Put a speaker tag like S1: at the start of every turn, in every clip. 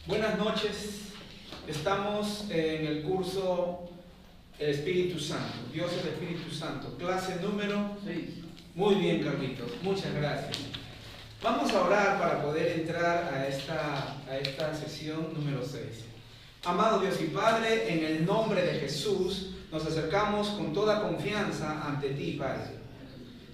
S1: Buenas noches, estamos en el curso El Espíritu Santo, Dios el Espíritu Santo, clase número 6. Muy bien, Carlitos, muchas gracias. Vamos a orar para poder entrar a esta sesión número 6. Amado Dios y Padre, en el nombre de Jesús nos acercamos con toda confianza ante ti, Padre.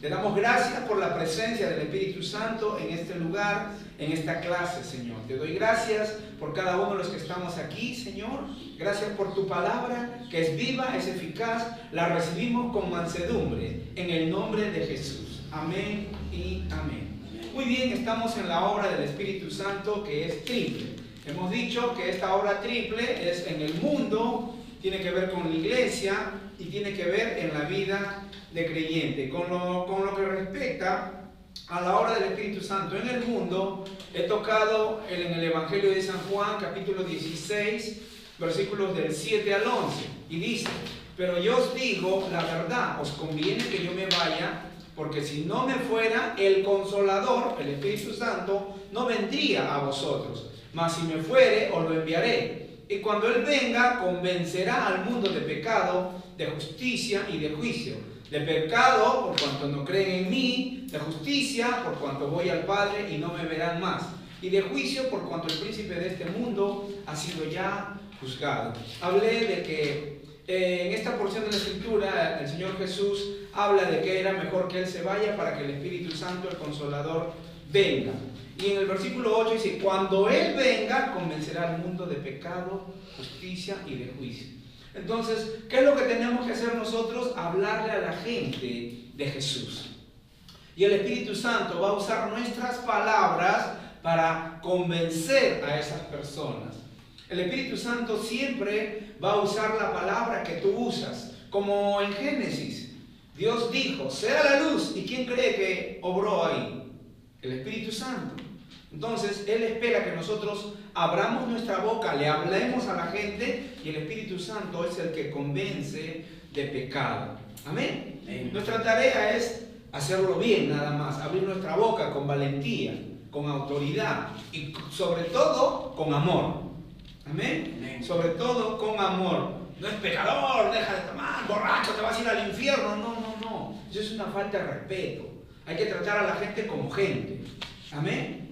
S1: Te damos gracias por la presencia del Espíritu Santo en este lugar, en esta clase, Señor. Te doy gracias por cada uno de los que estamos aquí, Señor. Gracias por tu palabra, que es viva, es eficaz. La recibimos con mansedumbre, en el nombre de Jesús. Amén y amén. Muy bien, estamos en la obra del Espíritu Santo, que es triple. Hemos dicho que esta obra triple es en el mundo, tiene que ver con la iglesia y tiene que ver en la vida de creyente. Con lo que respecta a la obra del Espíritu Santo en el mundo, he tocado en el Evangelio de San Juan, capítulo 16, versículos del 7 al 11, y dice: pero yo os digo la verdad, os conviene que yo me vaya, porque si no me fuera, el Consolador, el Espíritu Santo, no vendría a vosotros, mas si me fuere, os lo enviaré. Y cuando Él venga, convencerá al mundo de pecado, de justicia y de juicio. De pecado, por cuanto no creen en mí; de justicia, por cuanto voy al Padre y no me verán más; y de juicio, por cuanto el príncipe de este mundo ha sido ya juzgado. Hablé de que en esta porción de la Escritura el Señor Jesús habla de que era mejor que Él se vaya para que el Espíritu Santo, el Consolador, venga. Y en el versículo 8 dice: cuando Él venga, convencerá al mundo de pecado, justicia y de juicio. Entonces, ¿qué es lo que tenemos que hacer nosotros? Hablarle a la gente de Jesús. Y el Espíritu Santo va a usar nuestras palabras para convencer a esas personas. El Espíritu Santo siempre va a usar la palabra que tú usas. Como en Génesis, Dios dijo: sea la luz. ¿Y quién cree que obró ahí? El Espíritu Santo. Entonces, Él espera que nosotros abramos nuestra boca, le hablemos a la gente, y el Espíritu Santo es el que convence de pecado. Amén. Amén. Nuestra tarea es hacerlo bien, nada más. Abrir nuestra boca con valentía, con autoridad y sobre todo con amor. Amén. Amén. Sobre todo con amor. No es pecador, deja de tomar, borracho, te vas a ir al infierno. No. Eso es una falta de respeto. Hay que tratar a la gente como gente. Amén.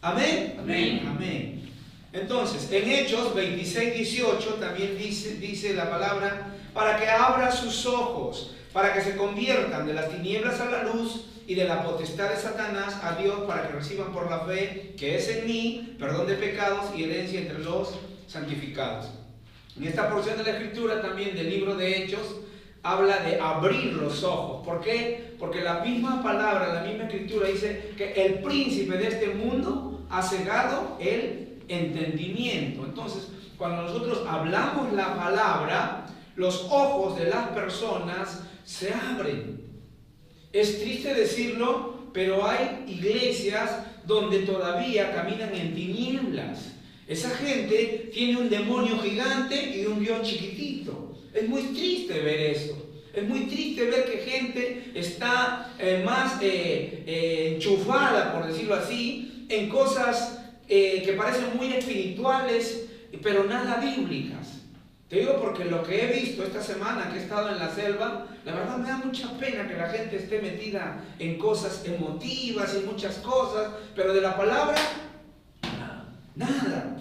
S1: Amén. Amén. Amén. Entonces, en Hechos 26, 18 también dice la palabra: para que abra sus ojos, para que se conviertan de las tinieblas a la luz y de la potestad de Satanás a Dios, para que reciban por la fe que es en mí perdón de pecados y herencia entre los santificados. En esta porción de la Escritura también del libro de Hechos habla de abrir los ojos. ¿Por qué? Porque la misma palabra, la misma Escritura dice que el príncipe de este mundo ha cegado el entendimiento. Entonces, cuando nosotros hablamos la palabra, los ojos de las personas se abren. Es triste decirlo, pero hay iglesias donde todavía caminan en tinieblas. Esa gente tiene un demonio gigante y un Dios chiquitito. Es muy triste ver eso. Es muy triste ver que gente está más enchufada, por decirlo así, en cosas que parecen muy espirituales, pero nada bíblicas. Te digo porque lo que he visto esta semana que he estado en la selva, la verdad me da mucha pena que la gente esté metida en cosas emotivas y muchas cosas, pero de la palabra, nada.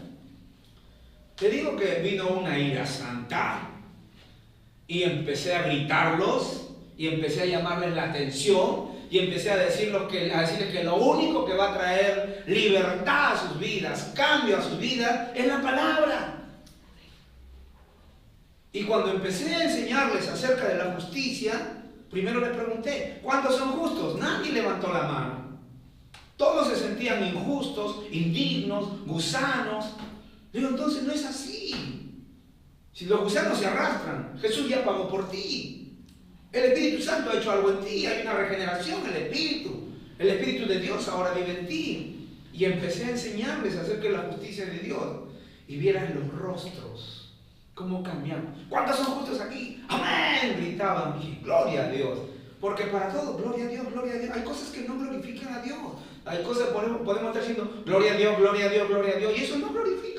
S1: Te digo que vino una ira santa y empecé a gritarlos y empecé a llamarles la atención y empecé a decirles que lo único que va a traer libertad a sus vidas, cambio a sus vidas, es la palabra. Y cuando empecé a enseñarles acerca de la justicia, primero les pregunté: ¿cuántos son justos? Nadie levantó la mano. Todos se sentían injustos, indignos, gusanos. Digo, entonces no es así. Si los gusanos se arrastran, Jesús ya pagó por ti. El Espíritu Santo ha hecho algo en ti, hay una regeneración, el Espíritu de Dios ahora vive en ti. Y empecé a enseñarles acerca de la justicia de Dios. Y vieran los rostros, cómo cambiaron. ¿Cuántos son justos aquí? ¡Amén! Gritaban. Y gloria a Dios. Porque para todo, gloria a Dios, gloria a Dios. Hay cosas que no glorifican a Dios. Hay cosas que podemos estar diciendo gloria a Dios, gloria a Dios, gloria a Dios. Y eso no glorifica.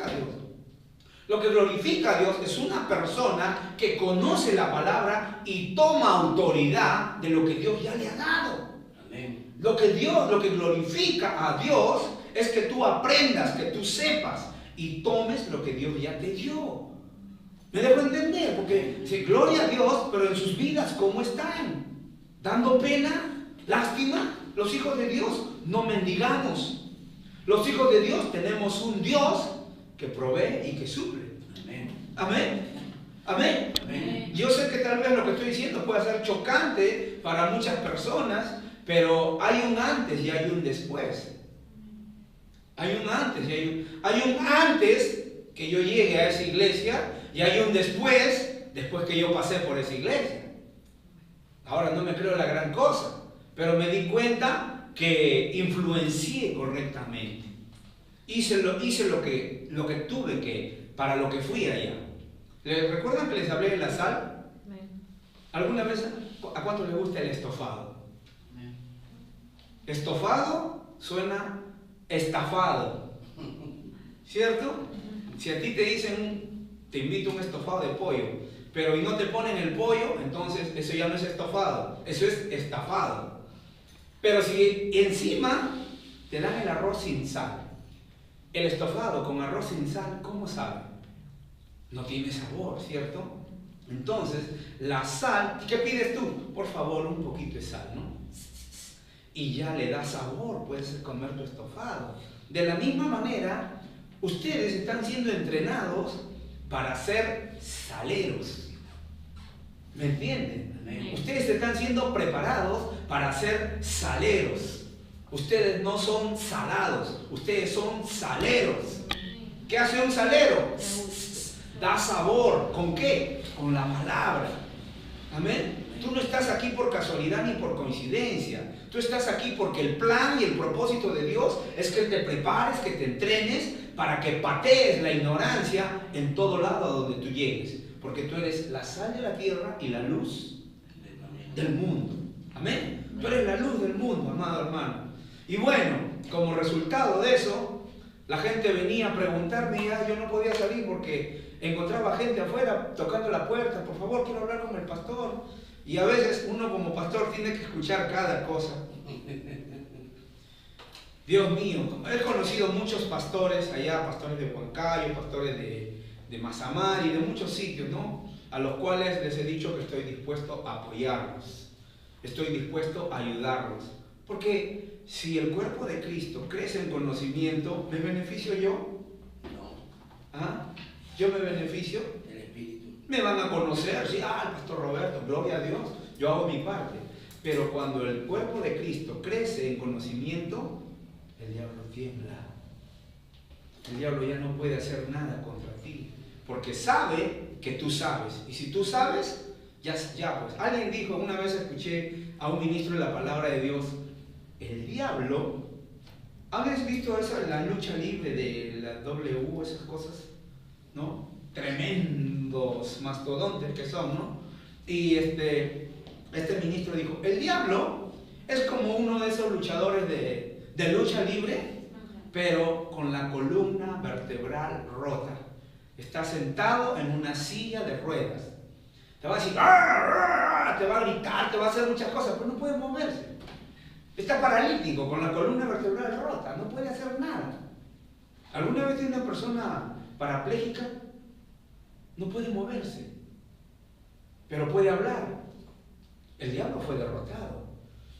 S1: Lo que glorifica a Dios es una persona que conoce la palabra y toma autoridad de lo que Dios ya le ha dado. Amén. Lo que glorifica a Dios es que tú aprendas, que tú sepas y tomes lo que Dios ya te dio. ¿Me dejo entender? Porque sí, gloria a Dios, pero en sus vidas, ¿cómo están? ¿Dando pena? ¿Lástima? Los hijos de Dios no mendigamos. Los hijos de Dios tenemos un Dios que provee y que suple. Amén. Amén. Amén. Amén. Yo sé que tal vez lo que estoy diciendo puede ser chocante para muchas personas, pero hay un antes y hay un después. Hay un antes y hay un antes que yo llegue a esa iglesia y hay un después que yo pasé por esa iglesia. Ahora no me creo la gran cosa, pero me di cuenta que influencié correctamente. Hice lo que tuve que, para lo que fui allá. ¿Recuerdan que les hablé de la sal? ¿Alguna vez a cuánto les gusta el estofado? Estofado suena estafado, ¿cierto? Si a ti te dicen, te invito a un estofado de pollo, pero y no te ponen el pollo, entonces eso ya no es estofado, eso es estafado. Pero si encima te dan el arroz sin sal, el estofado con arroz sin sal, ¿cómo sabe? No tiene sabor, ¿cierto? Entonces, la sal, ¿qué pides tú? Por favor, un poquito de sal, ¿no? Y ya le da sabor, puedes comer tu estofado. De la misma manera, ustedes están siendo entrenados para ser saleros. ¿Me entienden? Amén. Ustedes están siendo preparados para ser saleros. Ustedes no son salados, ustedes son saleros. ¿Qué hace un salero? Da sabor. ¿Con qué? Con la palabra. Amén. Tú no estás aquí por casualidad ni por coincidencia. Tú estás aquí porque el plan y el propósito de Dios es que te prepares, que te entrenes para que patees la ignorancia en todo lado a donde tú llegues. Porque tú eres la sal de la tierra y la luz del mundo. Amén. Tú eres la luz del mundo, amado hermano. Y bueno, como resultado de eso, la gente venía a preguntarme, yo no podía salir porque encontraba gente afuera tocando la puerta, por favor, quiero hablar con el pastor. Y a veces uno como pastor tiene que escuchar cada cosa. Dios mío, he conocido muchos pastores allá, pastores de Huancayo, pastores de Mazamar y de muchos sitios, ¿no? A los cuales les he dicho que estoy dispuesto a apoyarlos, estoy dispuesto a ayudarlos. Porque si el cuerpo de Cristo crece en conocimiento, ¿me beneficio yo? No. ¿Ah? ¿Yo me beneficio? El Espíritu. Me van a conocer, sí, el pastor Roberto, gloria a Dios, yo hago mi parte. Pero cuando el cuerpo de Cristo crece en conocimiento, el diablo tiembla. El diablo ya no puede hacer nada contra ti, porque sabe que tú sabes. Y si tú sabes, ya pues. Alguien dijo, una vez escuché a un ministro de la palabra de Dios, el diablo, ¿habéis visto eso en la lucha libre de la W, esas cosas? ¿No? Tremendos mastodontes que son, ¿no? Y este ministro dijo, el diablo es como uno de esos luchadores de lucha libre, pero con la columna vertebral rota. Está sentado en una silla de ruedas. Te va a decir, te va a gritar, te va a hacer muchas cosas, pero no puede moverse. Está paralítico, con la columna vertebral rota, no puede hacer nada. ¿Alguna vez tiene una persona parapléjica? No puede moverse, pero puede hablar. El diablo fue derrotado.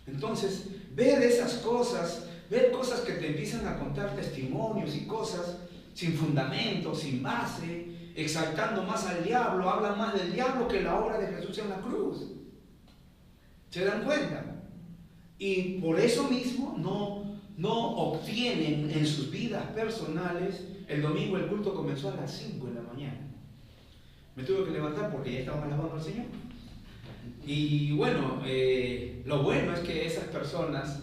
S1: Entonces, ver esas cosas, ver cosas que te empiezan a contar testimonios y cosas sin fundamento, sin base, exaltando más al diablo, hablan más del diablo que la obra de Jesús en la cruz. ¿Se dan cuenta? Y por eso mismo no obtienen en sus vidas personales. El domingo el culto comenzó a las 5 de la mañana. Me tuve que levantar porque ya estaban alabando al Señor. Y bueno, lo bueno es que esas personas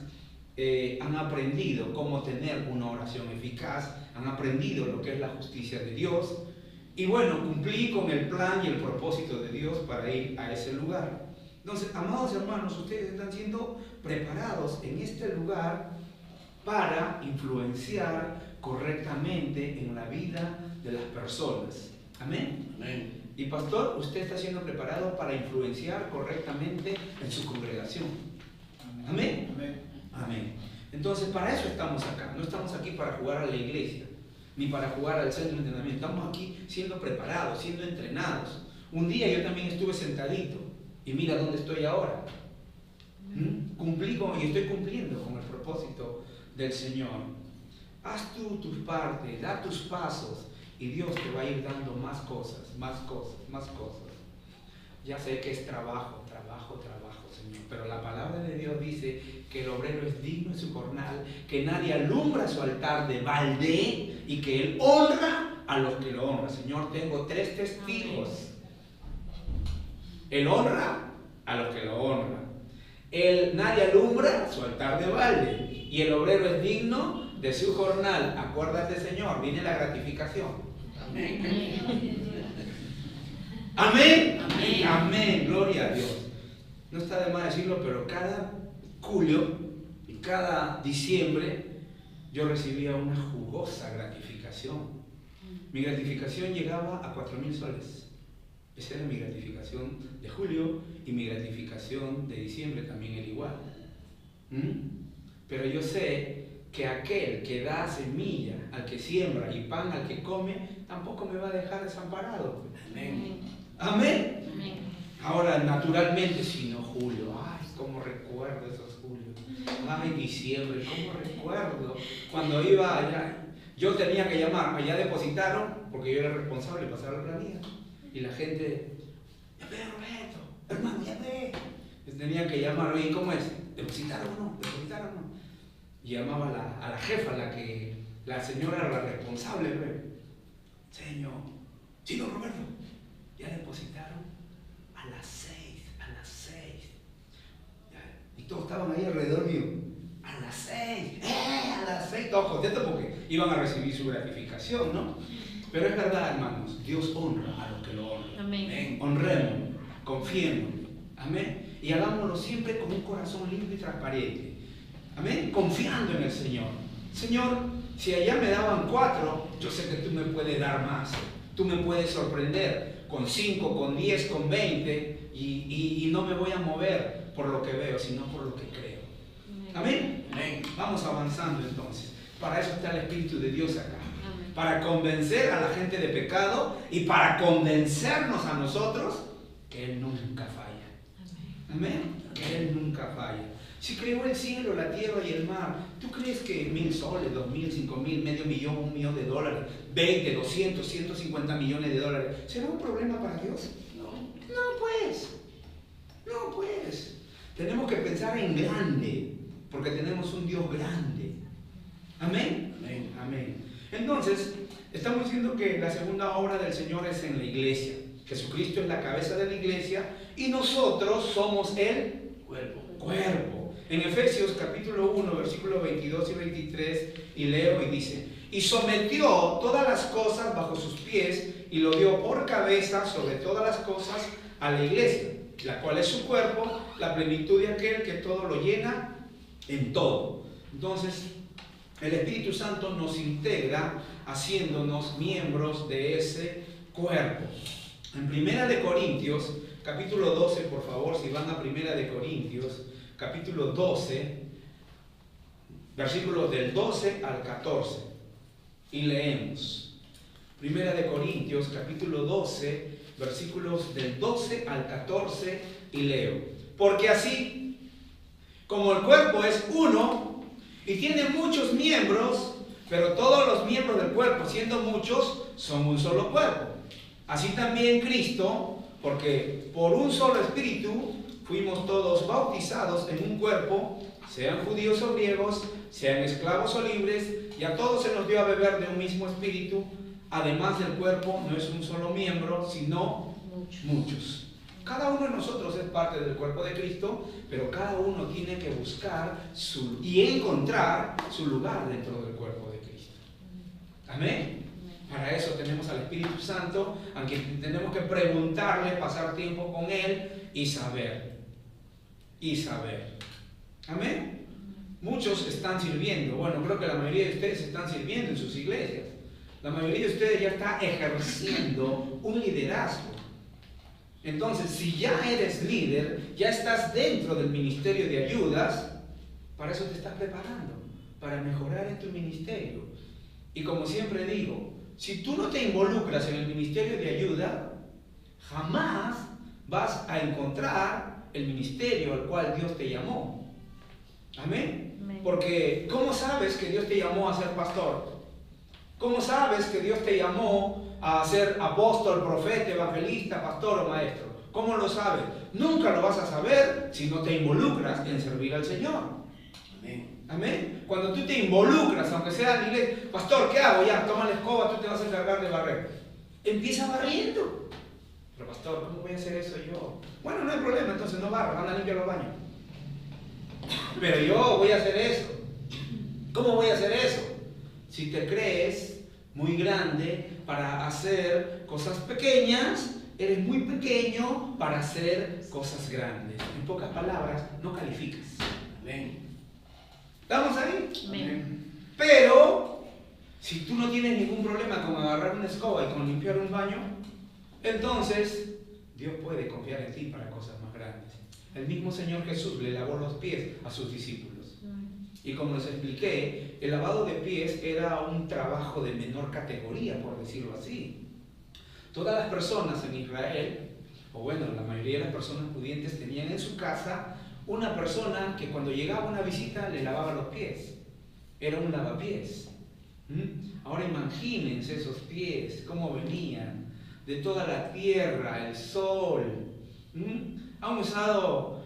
S1: han aprendido cómo tener una oración eficaz, han aprendido lo que es la justicia de Dios. Y bueno, cumplí con el plan y el propósito de Dios para ir a ese lugar. Entonces, amados hermanos, ustedes están siendo preparados en este lugar para influenciar correctamente en la vida de las personas. Amén.
S2: Amén.
S1: Y pastor, usted está siendo preparado para influenciar correctamente en su congregación. Amén.
S3: Amén.
S1: Amén. Entonces, para eso estamos acá. No estamos aquí para jugar a la iglesia, ni para jugar al centro de entrenamiento. Estamos aquí siendo preparados, siendo entrenados. Un día yo también estuve sentadito y mira dónde estoy ahora. Cumplí y estoy cumpliendo con el propósito del Señor. Haz tú tus partes, da tus pasos y Dios te va a ir dando más cosas, más cosas, más cosas. Ya sé que es trabajo, Señor, pero la palabra de Dios dice que el obrero es digno en su jornal, que nadie alumbra su altar de balde y que Él honra a los que lo honran. Señor, tengo 3 testigos. Él honra a los que lo honran. Nadie alumbra su altar de balde y el obrero es digno de su jornal. Acuérdate, Señor, viene la gratificación. Amén. Amén. Amén. Amén. Gloria a Dios. No está de más decirlo, pero cada julio y cada diciembre yo recibía una jugosa gratificación. Mi gratificación llegaba a 4,000 soles. Esa era mi gratificación de julio y mi gratificación de diciembre también era igual. Pero yo sé que aquel que da semilla al que siembra y pan al que come, tampoco me va a dejar desamparado. Amén. Amén. Amén. Ahora, naturalmente, si no julio, ay, cómo recuerdo esos julios. Ay, diciembre, cómo recuerdo. Cuando iba allá, yo tenía que llamar, allá depositaron, porque yo era responsable de pasar la planilla. Y la gente, ya ve, Roberto, hermano, ya ve. Tenía que llamar, oye, ¿cómo es? ¿Depositaron o no? ¿Depositaron o no? Y llamaba a la jefa, la señora era la responsable, ¿ve? Señor, sí, don Roberto, ya depositaron a las 6. Y todos estaban ahí alrededor mío. A las 6, a las 6, todos contentos porque iban a recibir su gratificación, ¿no? Pero es verdad, hermanos, Dios honra a los que lo honran. Amén. Honremos, confiemos. Amén. Y hagámoslo siempre con un corazón limpio y transparente. Amén. Confiando en el Señor. Señor, si allá me daban 4, yo sé que tú me puedes dar más. Tú me puedes sorprender con 5, con 10, con 20 y no me voy a mover por lo que veo, sino por lo que creo. Amén. Amén. Vamos avanzando entonces. Para eso está el Espíritu de Dios acá. Para convencer a la gente de pecado y para convencernos a nosotros que Él nunca falla. Amén. Que Él nunca falla. Si creó el cielo, la tierra y el mar, ¿tú crees que 1,000 soles, 2,000, 5,000, medio millón, $1,000,000, 20, 200, 150 millones de dólares, será un problema para Dios? No pues. Tenemos que pensar en grande, porque tenemos un Dios grande. Amén. Amén. Amén. Entonces, estamos diciendo que la segunda obra del Señor es en la iglesia. Jesucristo es la cabeza de la iglesia y nosotros somos el cuerpo. En Efesios capítulo 1, versículos 22 y 23, y leo y dice: y sometió todas las cosas bajo sus pies y lo dio por cabeza sobre todas las cosas a la iglesia, la cual es su cuerpo, la plenitud de aquel que todo lo llena en todo. Entonces, el Espíritu Santo nos integra haciéndonos miembros de ese cuerpo. En Primera de Corintios, capítulo 12, por favor, si van a Primera de Corintios, capítulo 12, versículos del 12 al 14, y leemos. Primera de Corintios, capítulo 12, versículos del 12 al 14, y leo. Porque así, como el cuerpo es uno, y tiene muchos miembros, pero todos los miembros del cuerpo, siendo muchos, son un solo cuerpo. Así también Cristo, porque por un solo espíritu fuimos todos bautizados en un cuerpo, sean judíos o griegos, sean esclavos o libres, y a todos se nos dio a beber de un mismo espíritu. Además del cuerpo no es un solo miembro, sino muchos. Cada uno de nosotros es parte del cuerpo de Cristo, pero cada uno tiene que buscar y encontrar su lugar dentro del cuerpo de Cristo. Amén. Para eso tenemos al Espíritu Santo, aunque tenemos que preguntarle, pasar tiempo con Él y saber. Amén. Muchos están sirviendo. Bueno, creo que la mayoría de ustedes están sirviendo en sus iglesias. La mayoría de ustedes ya está ejerciendo un liderazgo. Entonces, si ya eres líder, ya estás dentro del ministerio de ayudas, para eso te estás preparando, para mejorar en tu ministerio. Y como siempre digo, si tú no te involucras en el ministerio de ayuda, jamás vas a encontrar el ministerio al cual Dios te llamó. Amén. Porque ¿cómo sabes que Dios te llamó a ser pastor? ¿Cómo sabes que Dios te llamó a ser apóstol, profeta, evangelista, pastor o maestro? ¿Cómo lo sabes? Nunca lo vas a saber si no te involucras en servir al Señor. Amén. Amén. Cuando tú te involucras, aunque sea en la iglesia, pastor, ¿qué hago? Ya, toma la escoba, tú te vas a encargar de barrer. Empieza barriendo. Pero pastor, ¿cómo voy a hacer eso yo? Bueno, no hay problema, entonces no barras, anda a limpiar los baños. Pero yo voy a hacer eso. ¿Cómo voy a hacer eso? Si te crees muy grande para hacer cosas pequeñas, eres muy pequeño para hacer cosas grandes. En pocas palabras, no calificas. Amén. ¿Estamos ahí?
S2: Amén.
S1: Pero, si tú no tienes ningún problema con agarrar una escoba y con limpiar un baño, entonces Dios puede confiar en ti para cosas más grandes. El mismo Señor Jesús le lavó los pies a sus discípulos. Y como les expliqué, el lavado de pies era un trabajo de menor categoría, por decirlo así. Todas las personas en Israel, o bueno, la mayoría de las personas pudientes tenían en su casa una persona que cuando llegaba una visita le lavaba los pies. Era un lavapiés. Ahora imagínense esos pies, cómo venían de toda la tierra, el sol. Han usado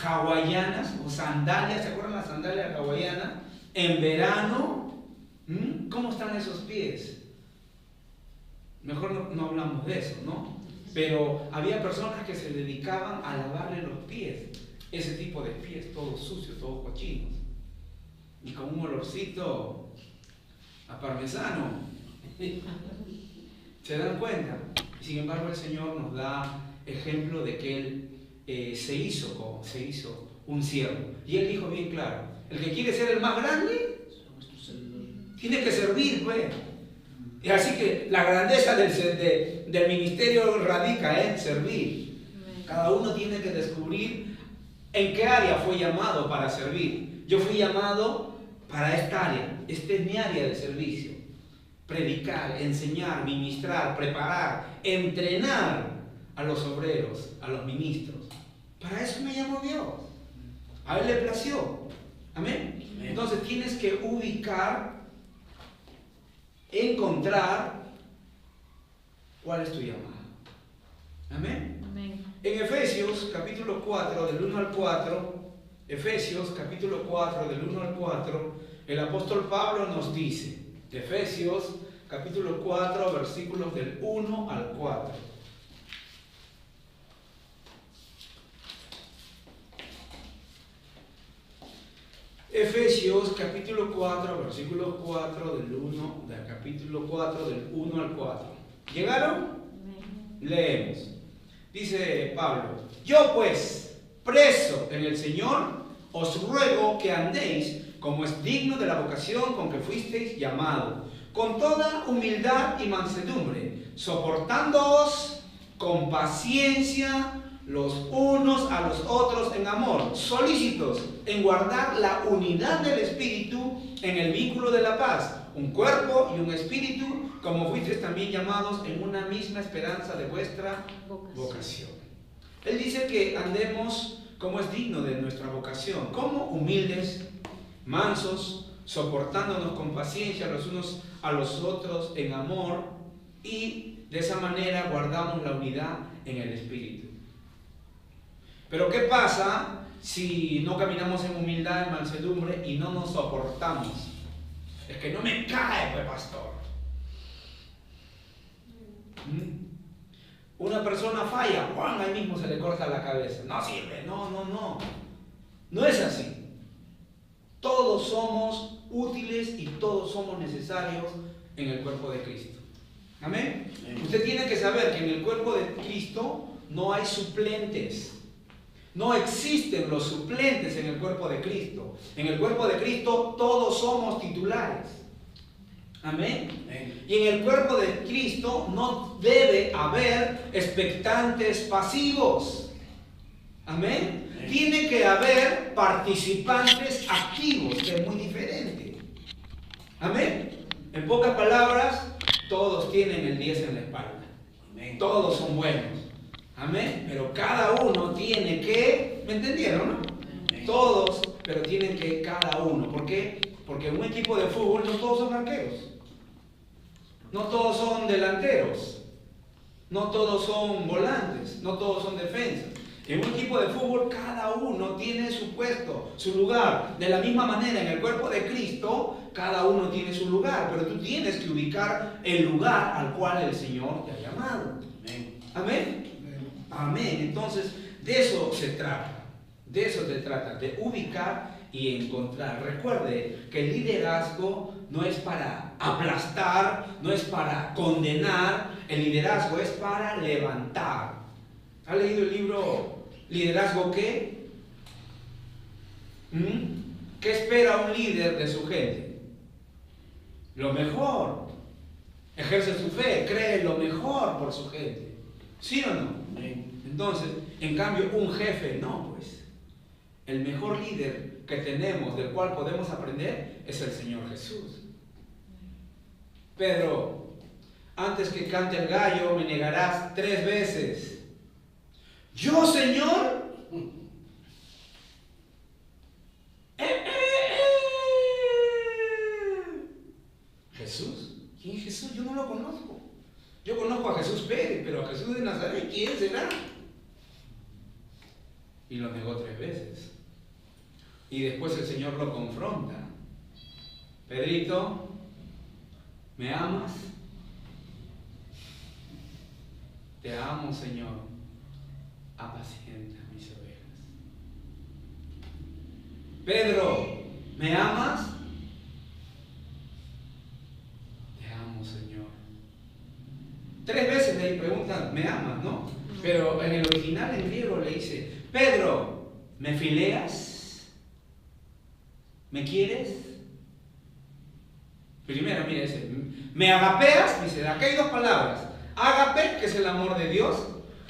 S1: hawaianas o sandalias, ¿se acuerdan las sandalias hawaianas? En verano, ¿cómo están esos pies? Mejor no hablamos de eso, ¿no? Pero había personas que se dedicaban a lavarle los pies, ese tipo de pies, todos sucios, todos cochinos, y con un olorcito a parmesano. ¿Se dan cuenta? Sin embargo, el Señor nos da ejemplo de que Él se hizo un siervo. Y Él dijo bien claro, el que quiere ser el más grande, tiene que servir, pues. Y así que la grandeza del ministerio radica en servir. Cada uno tiene que descubrir en qué área fue llamado para servir. Yo fui llamado para esta área, esta es mi área de servicio. Predicar, enseñar, ministrar, preparar, entrenar a los obreros, a los ministros. Para eso me llamó Dios. A Él le plació. Amén. Entonces tienes que ubicar, encontrar cuál es tu llamada. Amén.
S2: Amén.
S1: En Efesios capítulo 4 del 1 al 4, Efesios capítulo 4 del 1 al 4, el apóstol Pablo nos dice, Efesios capítulo 4 versículos del 1 al 4. Efesios capítulo 4 versículos 4 del capítulo 4 del 1 al 4. ¿Llegaron? Leemos. Dice Pablo, yo pues, preso en el Señor, os ruego que andéis como es digno de la vocación con que fuisteis llamados, con toda humildad y mansedumbre, soportándoos con paciencia los unos a los otros en amor, solícitos en guardar la unidad del Espíritu en el vínculo de la paz, un cuerpo y un espíritu, como fuisteis también llamados en una misma esperanza de vuestra vocación. Él dice que andemos como es digno de nuestra vocación, como humildes, mansos, soportándonos con paciencia los unos a los otros en amor, y de esa manera guardamos la unidad en el Espíritu. Pero ¿qué pasa si no caminamos en humildad, en mansedumbre y no nos soportamos? Es que no me cae, pues, pastor. Una persona falla, ¡Juan! Ahí mismo se le corta la cabeza. No sirve, no. No es así. Todos somos útiles y todos somos necesarios en el cuerpo de Cristo. ¿Amén? Usted tiene que saber que en el cuerpo de Cristo no hay suplentes. No existen los suplentes en el cuerpo de Cristo. En el cuerpo de Cristo todos somos titulares. Amén. Y en el cuerpo de Cristo no debe haber expectantes pasivos. Amén. Tiene que haber participantes activos, que es muy diferente. Amén. En pocas palabras, todos tienen el 10 en la espalda. Amén. Todos son buenos. Amén. Pero cada uno tiene que, ¿me entendieron, no? Amén. Todos, pero tienen que cada uno. ¿Por qué? Porque en un equipo de fútbol no todos son arqueros. No todos son delanteros. No todos son volantes. No todos son defensas. En un equipo de fútbol cada uno tiene su puesto, su lugar. De la misma manera, en el cuerpo de Cristo, cada uno tiene su lugar. Pero tú tienes que ubicar el lugar al cual el Señor te ha llamado. Amén. Amén. Amén. Entonces, de eso se trata. De eso se trata. De ubicar y encontrar. Recuerde que el liderazgo no es para aplastar, no es para condenar. El liderazgo es para levantar. ¿Ha leído el libro Liderazgo qué? ¿Qué espera un líder de su gente? Lo mejor. Ejerce su fe, cree lo mejor por su gente. ¿Sí o no? Entonces, en cambio, un jefe no, pues. El mejor líder que tenemos, del cual podemos aprender, es el Señor Jesús. Pedro, antes que cante el gallo, me negarás 3 veces. ¿Yo, Señor? ¿Jesús? ¿Quién es Jesús? Yo no lo conozco. Yo conozco a Jesús Pérez, pero a Jesús de Nazaret, ¿quién será? Y lo negó 3 veces. Y después el Señor lo confronta. Pedrito, ¿me amas? Te amo, Señor. Apacienta mis ovejas. Pedro, ¿me amas? Te amo, Señor. 3 veces le preguntan, ¿me amas? ¿No? Pero en el original en griego le dice, Pedro, ¿me fileas? ¿Me quieres? Primero, mira, dice, ¿me agapeas? Dice, aquí hay 2 palabras. Agape, que es el amor de Dios,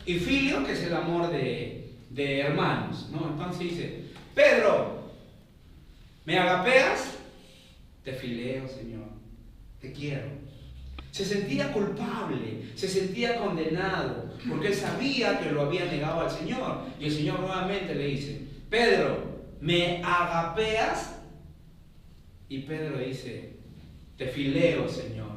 S1: y filio, que es el amor de hermanos, ¿no? Entonces dice, Pedro, ¿me agapeas? Te fileo, Señor, te quiero. Se sentía culpable, se sentía condenado, porque él sabía que lo había negado al Señor. Y el Señor nuevamente le dice, Pedro, ¿me agapeas? Y Pedro dice, te fileo, Señor.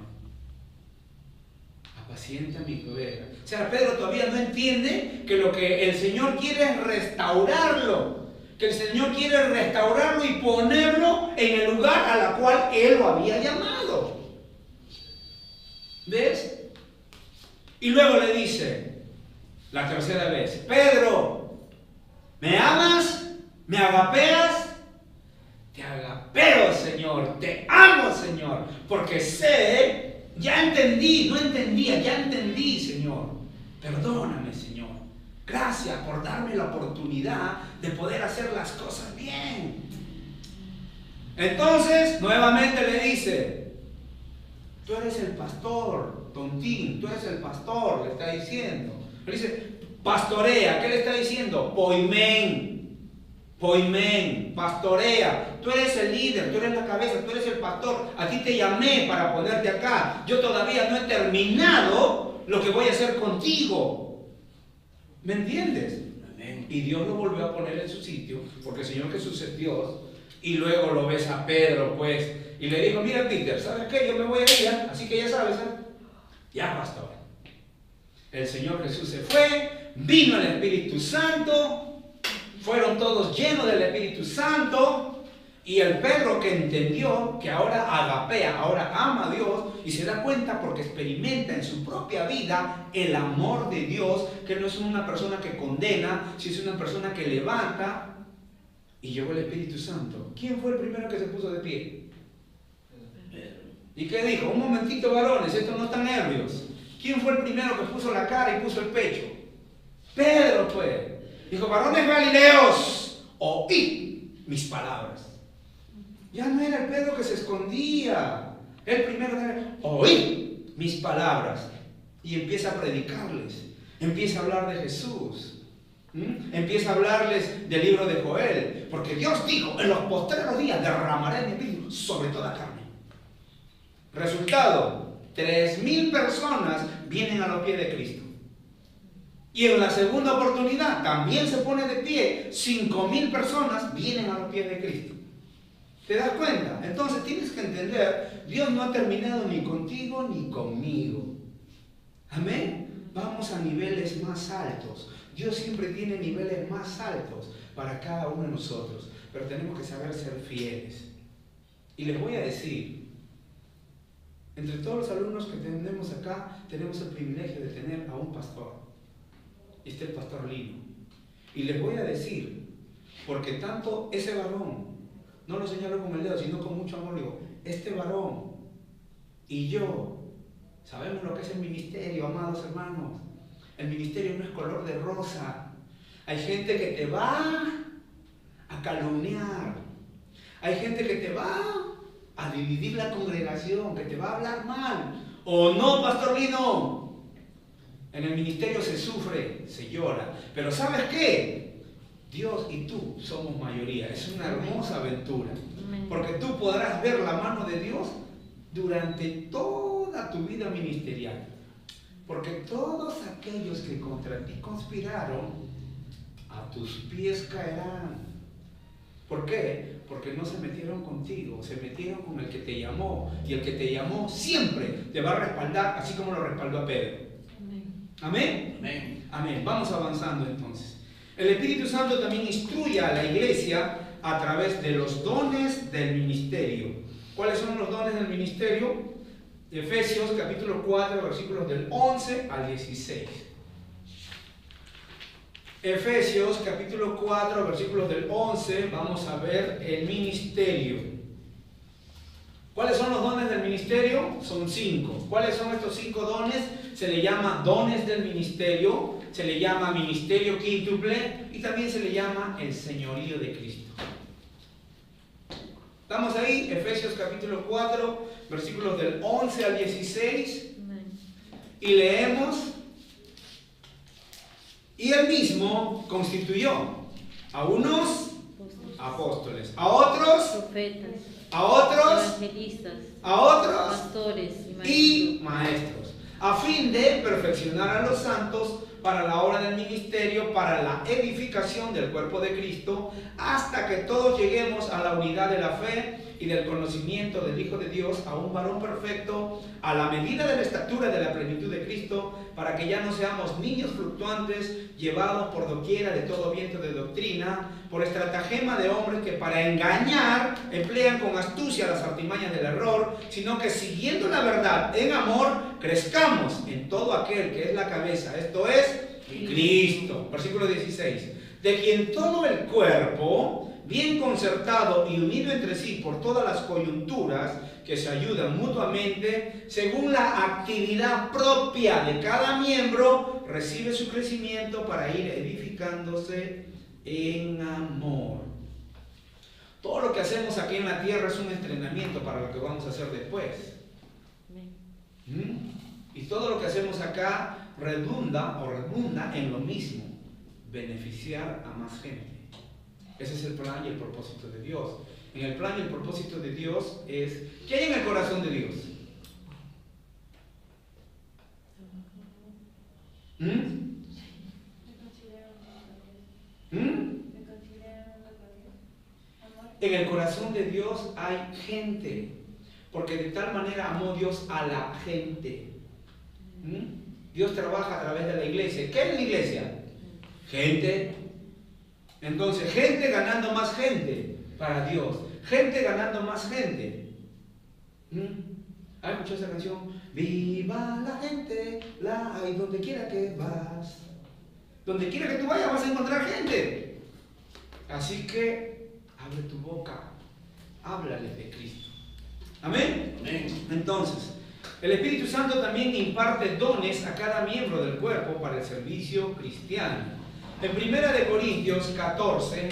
S1: Apacienta mi oveja. O sea, Pedro todavía no entiende que lo que el Señor quiere es restaurarlo. Que el Señor quiere restaurarlo y ponerlo en el lugar a la cual Él lo había llamado. ¿Ves? Y luego le dice, la tercera vez, Pedro, ¿me amas? ¿Me agapeas? Te agapeo, Señor, te amo, Señor, porque sé, ya entendí, no entendía, ya entendí, Señor. Perdóname, Señor. Gracias por darme la oportunidad de poder hacer las cosas bien. Entonces, nuevamente le dice, tú eres el pastor, tontín, tú eres el pastor, le está diciendo. Le dice, pastorea, ¿qué le está diciendo? Poimen, pastorea. Tú eres el líder, tú eres la cabeza, tú eres el pastor. A ti te llamé para ponerte acá. Yo todavía no he terminado lo que voy a hacer contigo. ¿Me entiendes? Amén. Y Dios lo volvió a poner en su sitio, porque el Señor Jesús es Dios. Y luego lo ves a Pedro, pues, y le dijo, mira, Peter, ¿sabes qué? Yo me voy a ir, así que ya sabes, ya, pastor. El Señor Jesús se fue, vino el Espíritu Santo, fueron todos llenos del Espíritu Santo, y el Pedro que entendió que ahora agapea, ahora ama a Dios, y se da cuenta porque experimenta en su propia vida el amor de Dios, que no es una persona que condena, sino es una persona que levanta, y llegó el Espíritu Santo. ¿Quién fue el primero que se puso de pie? ¿Y qué dijo? Un momentito, varones, estos no están ebrios. ¿Quién fue el primero que puso la cara y puso el pecho? Pedro fue. Dijo, varones galileos, oíd mis palabras. Ya no era el Pedro que se escondía. Él primero debe oír mis palabras y empieza a predicarles, empieza a hablar de Jesús, empieza a hablarles del libro de Joel, porque Dios dijo, en los postreros días derramaré mi espíritu sobre toda carne. Resultado, 3.000 personas vienen a los pies de Cristo. Y en la segunda oportunidad también se pone de pie, 5.000 personas vienen a los pies de Cristo. ¿Te das cuenta? Entonces tienes que entender, Dios no ha terminado ni contigo ni conmigo. Amén. Vamos a niveles más altos. Dios siempre tiene niveles más altos para cada uno de nosotros, pero tenemos que saber ser fieles. Y les voy a decir, entre todos los alumnos que tenemos acá, tenemos el privilegio de tener a un pastor. Y está el pastor Lino. Y les voy a decir, porque tanto ese varón, no lo señalo con el dedo, sino con mucho amor, digo, este varón y yo sabemos lo que es el ministerio, amados hermanos. El ministerio no es color de rosa. Hay gente que te va a calumniar. Hay gente que te va a dividir la congregación, que te va a hablar mal. ¿O no, pastor Lino? En el ministerio se sufre, se llora. Pero ¿sabes qué? Dios y tú somos mayoría. Es una hermosa aventura. Porque tú podrás ver la mano de Dios durante toda tu vida ministerial. Porque todos aquellos que contra ti conspiraron, a tus pies caerán. ¿Por qué? Porque no se metieron contigo, se metieron con el que te llamó. Y el que te llamó siempre te va a respaldar, así como lo respaldó a Pedro. ¿Amén? Amén. Amén. Vamos avanzando entonces. El Espíritu Santo también instruye a la iglesia a través de los dones del ministerio. ¿Cuáles son los dones del ministerio? Efesios capítulo 4, versículos del 11 al 16. Efesios capítulo 4, versículos del 11, vamos a ver el ministerio. ¿Cuáles son los dones del ministerio? Son 5. ¿Cuáles son estos 5 dones? Se le llama dones del ministerio, se le llama ministerio quíntuple y también se le llama el señorío de Cristo. ¿Estamos ahí? Efesios capítulo 4, versículos del 11 al 16. Y leemos: y él mismo constituyó a unos apóstoles, a otros profetas, a otros evangelistas, a otros pastores y maestros, a fin de perfeccionar a los santos para la obra del ministerio, para la edificación del cuerpo de Cristo, hasta que todos lleguemos a la unidad de la fe y del conocimiento del Hijo de Dios, a un varón perfecto, a la medida de la estatura de la plenitud de Cristo, para que ya no seamos niños fluctuantes, llevados por doquiera de todo viento de doctrina, por estratagema de hombres que para engañar emplean con astucia las artimañas del error, sino que siguiendo la verdad en amor, crezcamos en todo aquel que es la cabeza, esto es Cristo. Versículo 16. De quien todo el cuerpo, bien concertado y unido entre sí por todas las coyunturas que se ayudan mutuamente, según la actividad propia de cada miembro, recibe su crecimiento para ir edificándose en amor. Todo lo que hacemos aquí en la tierra es un entrenamiento para lo que vamos a hacer después. Y todo lo que hacemos acá redunda en lo mismo: beneficiar a más gente. Ese es el plan y el propósito de Dios. En el plan y el propósito de Dios es... ¿qué hay en el corazón de Dios? En el corazón de Dios hay gente, porque de tal manera amó Dios a la gente. Dios trabaja a través de la iglesia. ¿Qué es la iglesia? Gente. Entonces, gente ganando más gente para Dios. Gente ganando más gente. ¿Has escuchado esa canción? Viva la gente, y donde quiera que vas. Donde quiera que tú vayas vas a encontrar gente. Así que, abre tu boca. Háblale de Cristo. ¿Amén? Amén. Entonces, el Espíritu Santo también imparte dones a cada miembro del cuerpo para el servicio cristiano. En Primera de Corintios 14,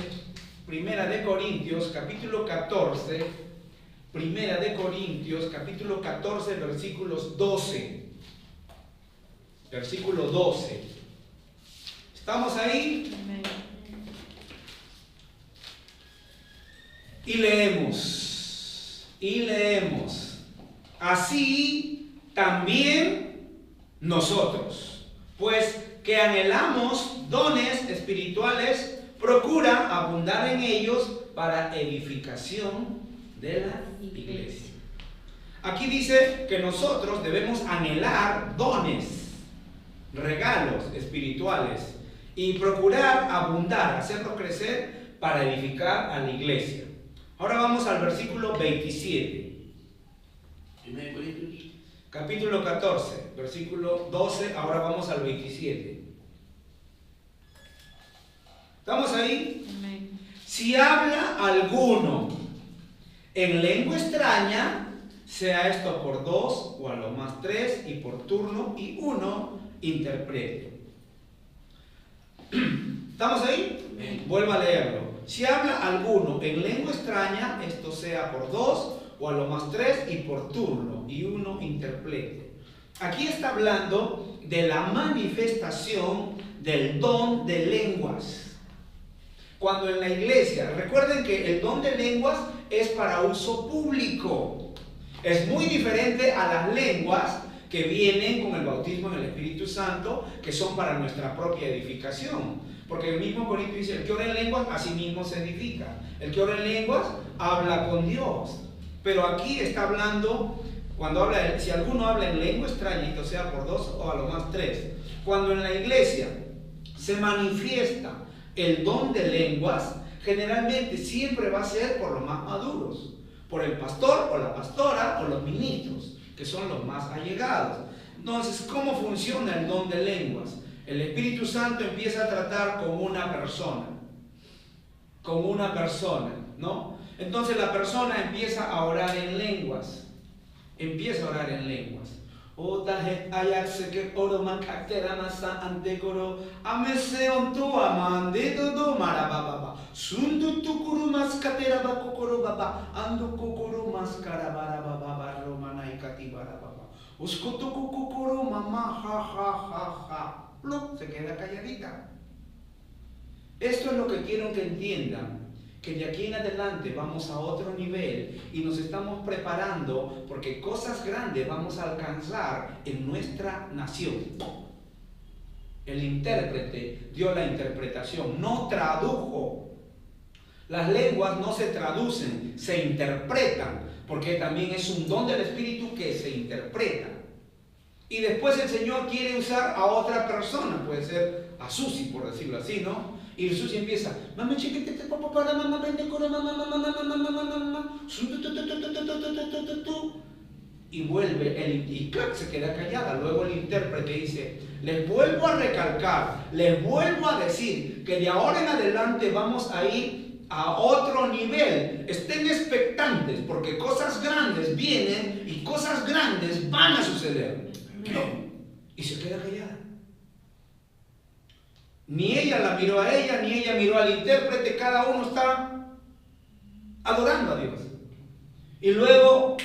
S1: Primera de Corintios capítulo 14, Primera de Corintios, capítulo 14, versículos 12. Versículo 12. ¿Estamos ahí? Y leemos. Así también nosotros, pues que anhelamos dones espirituales, procura abundar en ellos para edificación de la iglesia. Aquí dice que nosotros debemos anhelar dones, regalos espirituales y procurar abundar, hacerlos crecer para edificar a la iglesia. Ahora vamos al versículo 27. Capítulo 14, versículo 12, ahora vamos al 27. ¿Estamos ahí? Amén. Si habla alguno en lengua extraña, sea esto por 2 o a lo más 3 y por turno y uno interprete. ¿Estamos ahí? Amén. Vuelvo a leerlo. Si habla alguno en lengua extraña, esto sea por 2 o a lo más 3 y por turno y uno interprete. Aquí está hablando de la manifestación del don de lenguas. Cuando en la iglesia, recuerden que el don de lenguas es para uso público. Es muy diferente a las lenguas que vienen con el bautismo en el Espíritu Santo, que son para nuestra propia edificación. Porque el mismo Corinto dice, el que ora en lenguas, a sí mismo se edifica. El que ora en lenguas, habla con Dios. Pero aquí está hablando, cuando habla, si alguno habla en lengua extraña, esto sea por 2 o a lo más 3. Cuando en la iglesia se manifiesta el don de lenguas, generalmente siempre va a ser por los más maduros, por el pastor o la pastora o los ministros, que son los más allegados. Entonces, ¿cómo funciona el don de lenguas? El Espíritu Santo empieza a tratar con una persona, ¿no? Entonces la persona empieza a orar en lenguas. Otahet ayarse que oro mancatera masa antegoro amese onto amande todo marababa sundu tukuru maskatera bakokoro baba ando kokoro maskara barababa romana ikati barababa uskoto kokoro mamá ja se queda calladita. Esto es lo que quiero que entiendan, que de aquí en adelante vamos a otro nivel y nos estamos preparando porque cosas grandes vamos a alcanzar en nuestra nación. El intérprete dio la interpretación, no tradujo. Las lenguas no se traducen, se interpretan, porque también es un don del Espíritu que se interpreta. Y después el Señor quiere usar a otra persona, puede ser a Susi, por decirlo así, ¿no? Y Susi empieza, mamá chiquitita, papá, mamá, vende coro, mamá, y vuelve, y clac, se queda callada. Luego el intérprete dice, les vuelvo a recalcar, les vuelvo a decir que de ahora en adelante vamos a ir a otro nivel. Estén expectantes porque cosas grandes vienen y cosas grandes van a suceder. No. Y se queda callada. Ni ella la miró a ella, ni ella miró al intérprete, cada uno está adorando a Dios. Y luego,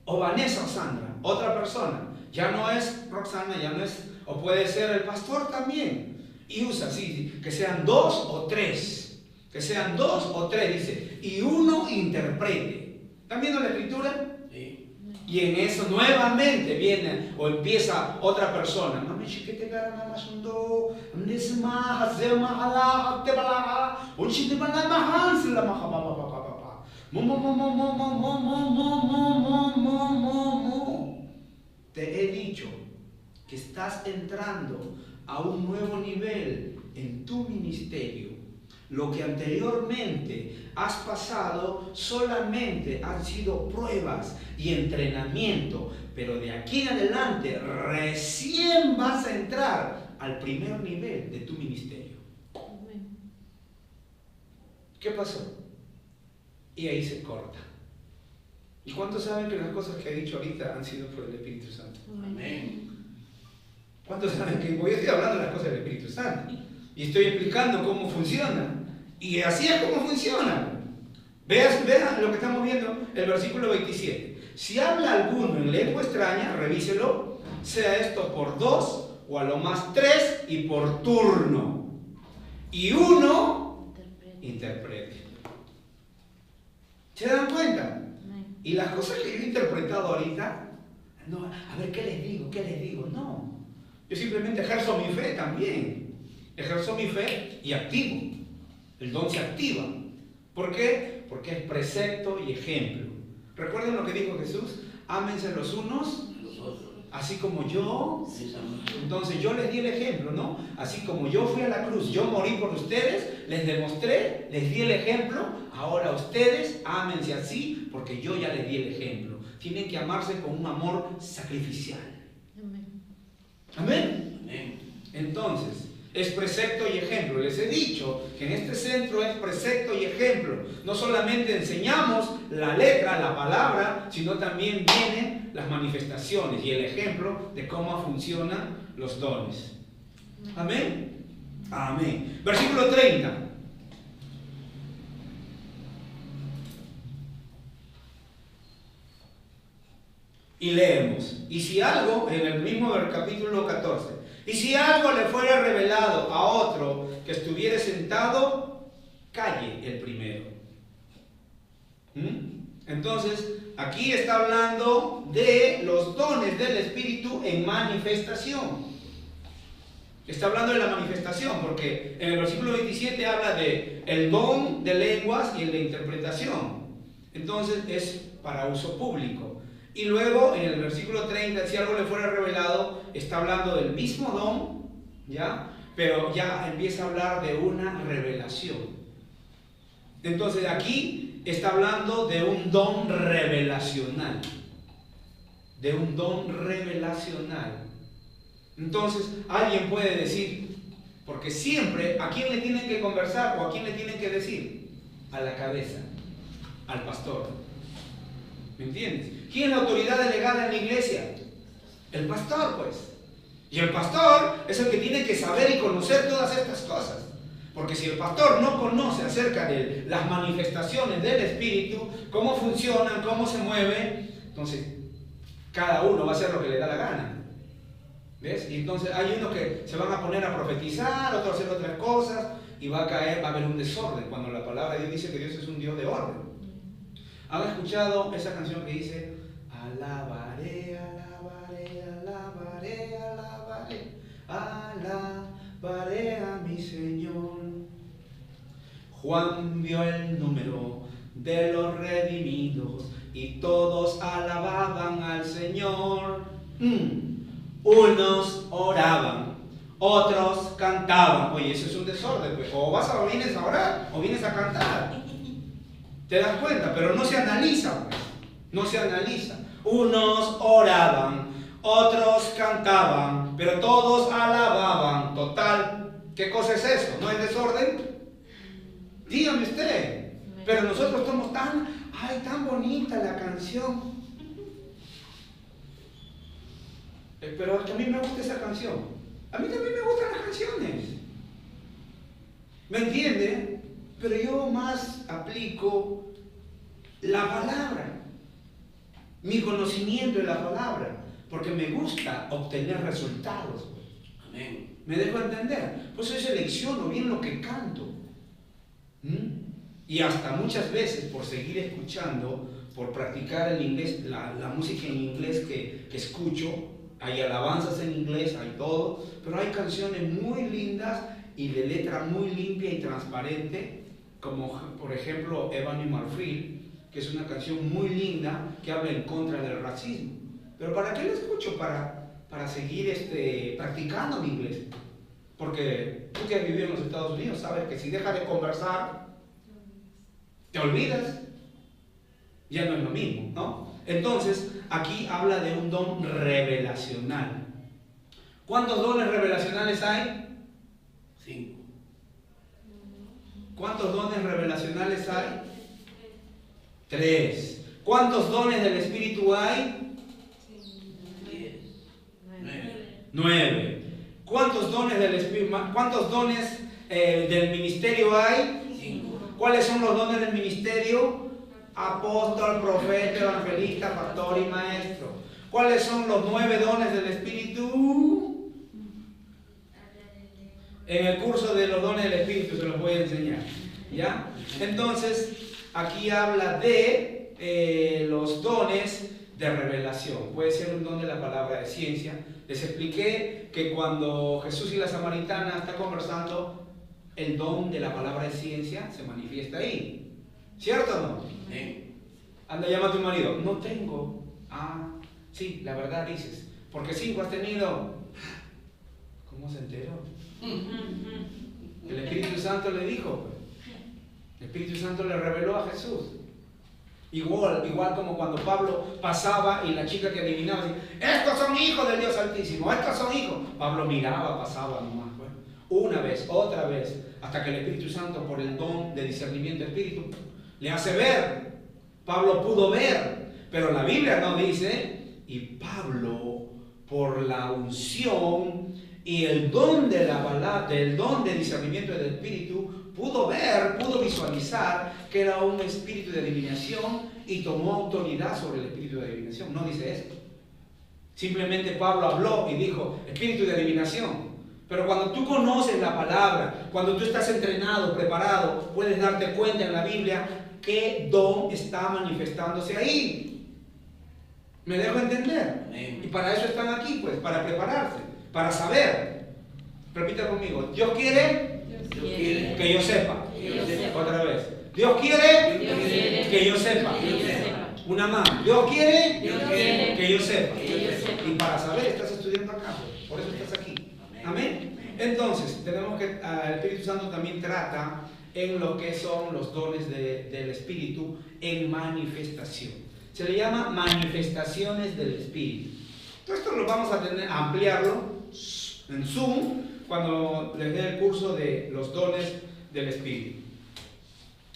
S1: o Vanessa o Sandra, otra persona, ya no es Roxana, ya no es, o puede ser el pastor también, y usa así, que sean 2 o 3, dice, y uno interprete. ¿Están viendo la escritura? Sí. Y en eso nuevamente viene o empieza otra persona. Te he dicho que estás entrando a un nuevo nivel en tu ministerio. Lo que anteriormente has pasado solamente han sido pruebas y entrenamiento, pero de aquí en adelante recién vas a entrar al primer nivel de tu ministerio. ¿Qué pasó? Y ahí se corta. ¿Y cuántos saben que las cosas que he dicho ahorita han sido por el Espíritu Santo? Amén. ¿Cuántos saben que yo estoy hablando de las cosas del Espíritu Santo? Y estoy explicando cómo funciona. Y así es como funciona. Vean lo que estamos viendo, el versículo 27. Si habla alguno en lengua extraña, revíselo, sea esto por 2 o a lo más 3 y por turno. Y uno interprete. ¿Se dan cuenta? Y las cosas que yo he interpretado ahorita, no, a ver, ¿qué les digo? ¿Qué les digo? No. Yo simplemente ejerzo mi fe también. Ejerzo mi fe y activo. El don se activa. ¿Por qué? Porque es precepto y ejemplo. ¿Recuerden lo que dijo Jesús? Ámense los unos, así como yo. Entonces yo les di el ejemplo, ¿no? Así como yo fui a la cruz, yo morí por ustedes, les demostré, les di el ejemplo. Ahora ustedes ámense así porque yo ya les di el ejemplo. Tienen que amarse con un amor sacrificial. Amén. Amén. Entonces, es precepto y ejemplo. Les he dicho que en este centro es precepto y ejemplo. No solamente enseñamos la letra, la palabra, sino también vienen las manifestaciones y el ejemplo de cómo funcionan los dones. Amén. Amén. Versículo 30. Y leemos. Y si algo, en el mismo capítulo 14. Y si algo le fuera revelado a otro que estuviera sentado, calle el primero. Entonces, aquí está hablando de los dones del Espíritu en manifestación. Está hablando de la manifestación, porque en el versículo 27 habla de el don de lenguas y el de interpretación. Entonces, es para uso público. Y luego en el versículo 30, si algo le fuera revelado, está hablando del mismo don, ¿ya? Pero ya empieza a hablar de una revelación. Entonces aquí está hablando de un don revelacional. De un don revelacional. Entonces alguien puede decir, porque siempre, ¿a quién le tienen que conversar o a quién le tienen que decir? A la cabeza, al pastor. ¿Me entiendes? ¿Quién es la autoridad delegada en la iglesia? El pastor, pues. Y el pastor es el que tiene que saber y conocer todas estas cosas. Porque si el pastor no conoce acerca de las manifestaciones del Espíritu, cómo funcionan, cómo se mueven, entonces cada uno va a hacer lo que le da la gana. ¿Ves? Y entonces hay unos que se van a poner a profetizar, otros a hacer otras cosas, y va a haber un desorden, cuando la palabra de Dios dice que Dios es un Dios de orden. ¿Han escuchado esa canción que dice alabaré, alabaré, alabaré, alabaré, alabaré a mi Señor? Juan vio el número de los redimidos y todos alababan al Señor. Unos oraban, otros cantaban. Oye, eso es un desorden, pues. O vienes a orar o vienes a cantar. ¿Te das cuenta? Pero no se analiza, pues. No se analiza. Unos oraban, otros cantaban, pero todos alababan. Total, ¿qué cosa es eso? ¿No es desorden? Dígame usted. Pero nosotros estamos tan bonita la canción. Pero a mí me gusta esa canción. A mí también me gustan las canciones. ¿Me entiende? Pero yo más aplico la palabra, mi conocimiento de la palabra, porque me gusta obtener resultados. Amén. ¿Me dejo entender? Pues yo selecciono bien lo que canto. Y hasta muchas veces por seguir escuchando, por practicar el inglés, la música en inglés que escucho, hay alabanzas en inglés, hay todo, pero hay canciones muy lindas y de letra muy limpia y transparente, como por ejemplo Ebony Marfil, que es una canción muy linda que habla en contra del racismo. Pero ¿para qué la escucho? Para seguir practicando mi inglés. Porque tú que has vivido en los Estados Unidos sabes que si dejas de conversar, te olvidas. Ya no es lo mismo, ¿no? Entonces, aquí habla de un don revelacional. ¿Cuántos dones revelacionales hay? 5. ¿Cuántos dones revelacionales hay? 3. ¿Cuántos dones del Espíritu hay? 10. 9. ¿Cuántos dones del Espíritu? ¿Cuántos dones del ministerio hay? 5. ¿cuáles son los dones del ministerio? Apóstol, profeta, evangelista, pastor y maestro. ¿Cuáles son los 9 dones del Espíritu? En el curso de los dones del Espíritu se los voy a enseñar. ¿Ya? Entonces, aquí habla de los dones de revelación. Puede ser un don de la palabra de ciencia. Les expliqué que cuando Jesús y la samaritana están conversando, el don de la palabra de ciencia se manifiesta ahí. ¿Cierto o no? Sí. Anda, llama a tu marido. No tengo. Ah, sí, la verdad dices. Porque 5 has tenido. ¿Cómo se enteró? El Espíritu Santo le dijo. El Espíritu Santo le reveló a Jesús. Igual como cuando Pablo pasaba y la chica que adivinaba decía, estos son hijos del Dios Altísimo, estos son hijos. Pablo miraba, pasaba nomás. Bueno, una vez, otra vez, hasta que el Espíritu Santo, por el don de discernimiento del Espíritu, le hace ver. Pablo pudo ver, pero la Biblia no dice, y Pablo, por la unción y el don de la palabra, del don de discernimiento del Espíritu, pudo ver, pudo visualizar que era un espíritu de adivinación y tomó autoridad sobre el espíritu de adivinación. No dice esto. Simplemente Pablo habló y dijo, espíritu de adivinación. Pero cuando tú conoces la palabra, cuando tú estás entrenado, preparado, puedes darte cuenta en la Biblia qué don está manifestándose ahí. ¿Me dejo entender? Y para eso están aquí, pues, para prepararse, para saber. Repita conmigo, Dios quiere que yo sepa. Otra vez. Dios quiere que yo sepa. Una más. Dios quiere que yo sepa. Y para saber, estás estudiando acá. Por eso estás aquí. Amén. Entonces, tenemos que el Espíritu Santo también trata en lo que son los dones del Espíritu en manifestación. Se le llama manifestaciones del Espíritu. Todo esto lo vamos a ampliarlo en Zoom cuando les dé el curso de los dones del Espíritu.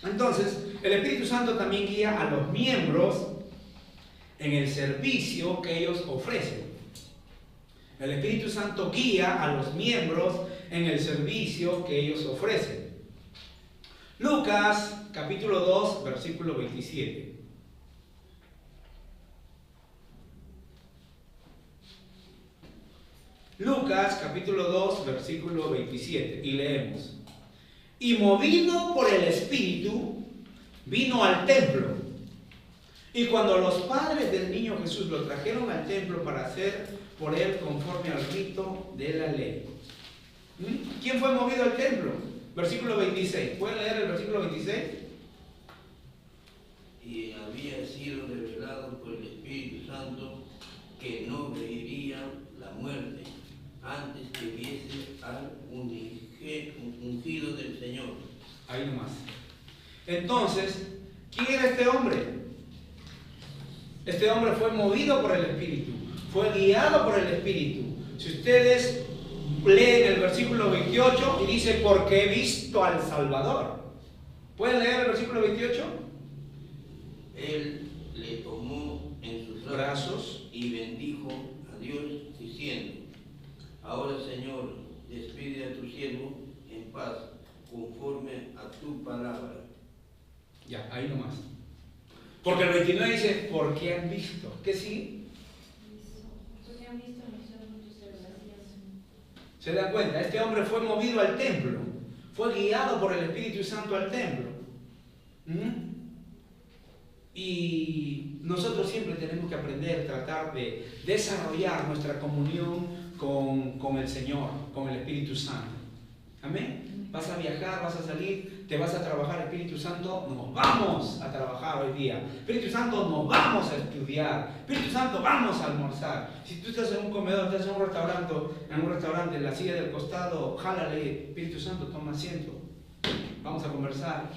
S1: Entonces, el Espíritu Santo también guía a los miembros en el servicio que ellos ofrecen. El Espíritu Santo guía a los miembros en el servicio que ellos ofrecen. Lucas, capítulo 2, versículo 27. Lucas capítulo 2 versículo 27 y leemos: y movido por el Espíritu vino al templo, y cuando los padres del niño Jesús lo trajeron al templo para hacer por él conforme al rito de la ley. ¿Quién fue movido al templo? Versículo 26. ¿Pueden leer el versículo 26?
S2: Y había sido revelado por el Espíritu Santo que no vería la muerte antes que viese al ungido del Señor.
S1: Ahí nomás. Entonces, ¿quién era este hombre? Este hombre fue movido por el Espíritu, fue guiado por el Espíritu. Si ustedes leen el versículo 28 y dice, porque he visto al Salvador. ¿Pueden leer el versículo 28?
S2: Él le tomó en sus brazos y bendijo a Dios diciendo: ahora, Señor, despide a tu siervo en paz, conforme a tu palabra.
S1: Ya, ahí nomás. Porque el 29 dice, ¿por qué han visto? ¿Qué sí?
S3: Porque han visto mis ojos tus obras.
S1: ¿Se dan cuenta? Este hombre fue movido al templo, fue guiado por el Espíritu Santo al templo. Y nosotros siempre tenemos que aprender, tratar de desarrollar nuestra comunión con el Señor, con el Espíritu Santo. Amén. Vas a viajar, vas a salir, te vas a trabajar, Espíritu Santo, nos vamos a trabajar hoy día. Espíritu Santo, nos vamos a estudiar. Espíritu Santo, vamos a almorzar. Si tú estás en un comedor, estás en un restaurante, en la silla del costado, jálale, Espíritu Santo, toma asiento. Vamos a conversar,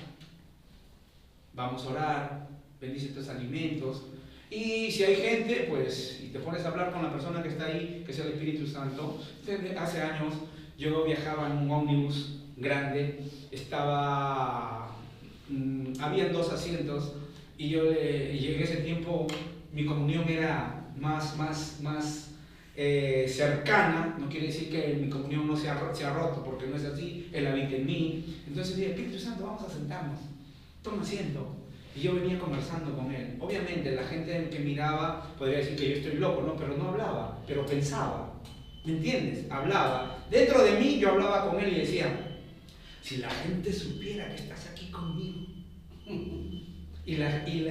S1: vamos a orar, bendice tus alimentos. Y si hay gente, pues, y te pones a hablar con la persona que está ahí, que es el Espíritu Santo. Hace años yo viajaba en un ómnibus grande, habían 2 asientos, y yo llegué ese tiempo, mi comunión era más cercana, no quiere decir que mi comunión no se ha roto, porque no es así, Él habita en mí. Entonces dije, Espíritu Santo, vamos a sentarnos, toma asiento. Y yo venía conversando con Él. Obviamente la gente que miraba podría decir que yo estoy loco, ¿no? Pero no hablaba, pero pensaba. ¿Me entiendes? Hablaba. Dentro de mí yo hablaba con Él y decía, si la gente supiera que estás aquí conmigo. Y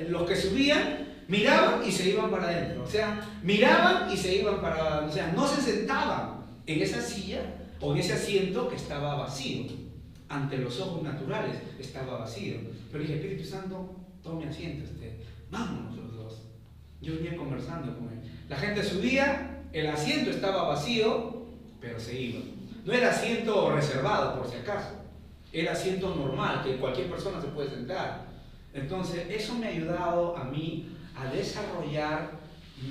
S1: los que subían miraban y se iban para adentro. O sea, miraban y se iban para... O sea, no se sentaban en esa silla o en ese asiento que estaba vacío. Ante los ojos naturales estaba vacío. Pero dije, Espíritu Santo, tome asiento usted. Vámonos los dos. Yo venía conversando con Él. La gente subía, el asiento estaba vacío, pero se iba. No era asiento reservado, por si acaso. Era asiento normal, que cualquier persona se puede sentar. Entonces, eso me ha ayudado a mí a desarrollar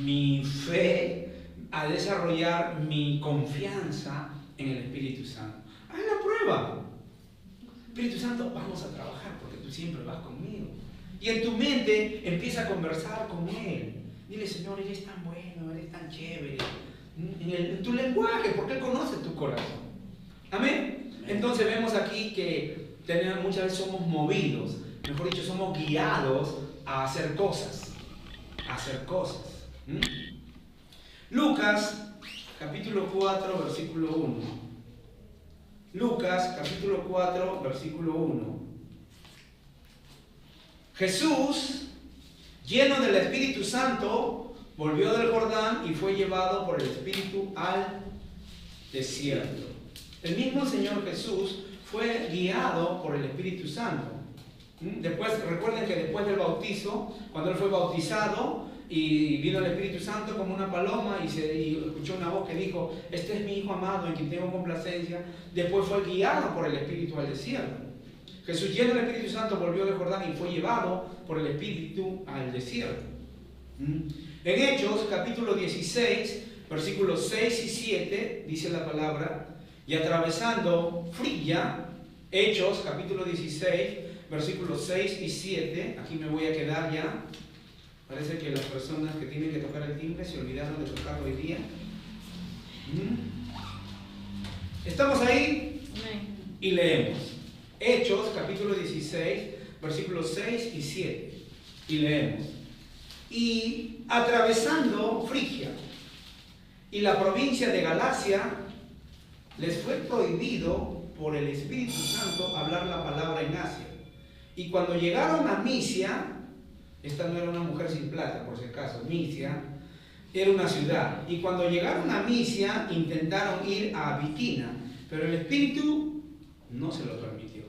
S1: mi fe, a desarrollar mi confianza en el Espíritu Santo. Haz la prueba. Espíritu Santo, vamos a trabajar porque tú siempre vas conmigo. Y en tu mente empieza a conversar con Él. Dile, Señor, Él es tan bueno, Él es tan chévere. En tu lenguaje, porque Él conoce tu corazón. Amén. Entonces vemos aquí que muchas veces somos movidos, mejor dicho, somos guiados a hacer cosas. A hacer cosas. Lucas, capítulo 4, versículo 1. Lucas, capítulo 4, versículo 1. Jesús, lleno del Espíritu Santo, volvió del Jordán y fue llevado por el Espíritu al desierto. El mismo Señor Jesús fue guiado por el Espíritu Santo. Después, recuerden que después del bautizo, cuando Él fue bautizado y vino el Espíritu Santo como una paloma y escuchó una voz que dijo, este es mi Hijo amado en quien tengo complacencia, después fue guiado por el Espíritu al desierto. Jesús, lleno del Espíritu Santo, volvió de Jordán y fue llevado por el Espíritu al desierto. En Hechos, capítulo 16, versículos 6 y 7, dice la palabra, y atravesando Frigia, Hechos, capítulo 16, versículos 6 y 7, aquí me voy a quedar ya. Parece que las personas que tienen que tocar el timbre se olvidaron de tocarlo hoy día. ¿Estamos ahí? Y leemos. Hechos, capítulo 16, versículos 6 y 7. Y leemos. Y atravesando Frigia y la provincia de Galacia, les fue prohibido por el Espíritu Santo hablar la palabra en Asia. Y cuando llegaron a Misia, esta no era una mujer sin plata, por si acaso, Misia era una ciudad. Y cuando llegaron a Misia, intentaron ir a Bitina, pero el Espíritu no se lo permitió.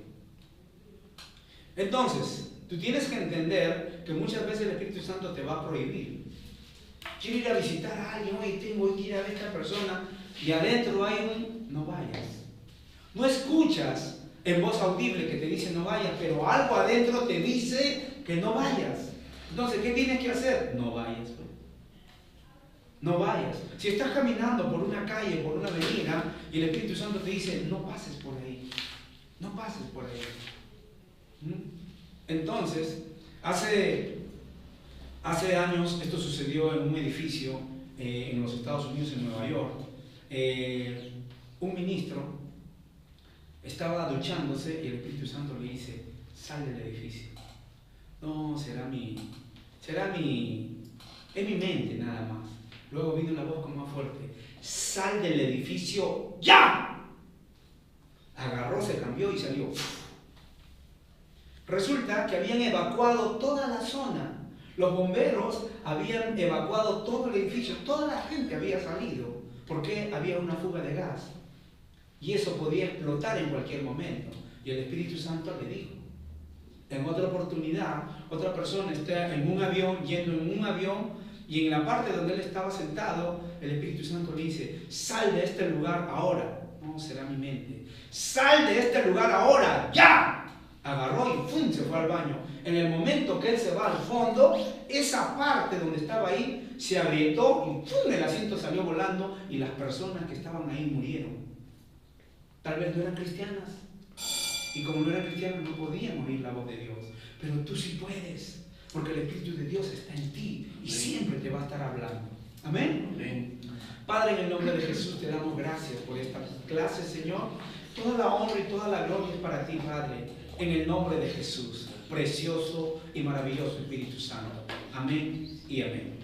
S1: Entonces, tú tienes que entender que muchas veces el Espíritu Santo te va a prohibir. Quiero ir a visitar a alguien, hoy tengo que ir a ver a esta persona, y adentro hay no vayas. No escuchas en voz audible que te dice no vayas, pero algo adentro te dice que no vayas. Entonces, ¿qué tienes que hacer? No vayas. No vayas. Si estás caminando por una calle, por una avenida, y el Espíritu Santo te dice, no pases por ahí. No pases por ahí. Entonces, hace años, esto sucedió en un edificio en los Estados Unidos, en Nueva York. Un ministro estaba duchándose y el Espíritu Santo le dice, sal del edificio. No, es mi mente nada más. Luego vino una voz con más fuerte, sal del edificio ya. Agarró, se cambió y salió. Resulta que habían evacuado toda la zona. Los bomberos habían evacuado todo el edificio, toda la gente había salido, porque había una fuga de gas. Y eso podía explotar en cualquier momento. Y el Espíritu Santo le dijo. En otra oportunidad, otra persona está en un avión, yendo en un avión, y en la parte donde él estaba sentado, el Espíritu Santo le dice, sal de este lugar ahora. No, será mi mente. Sal de este lugar ahora, ya. Agarró y ¡fum!, se fue al baño. En el momento que él se va al fondo, esa parte donde estaba ahí se agrietó y ¡fum!, el asiento salió volando y las personas que estaban ahí murieron. Tal vez no eran cristianas. Y como no eran cristianos no podían oír la voz de Dios. Pero tú sí puedes, porque el Espíritu de Dios está en ti y siempre te va a estar hablando. Amén. Amén. Padre, en el nombre de Jesús te damos gracias por esta clase, Señor. Toda la honra y toda la gloria es para ti, Padre, en el nombre de Jesús, precioso y maravilloso Espíritu Santo. Amén y amén.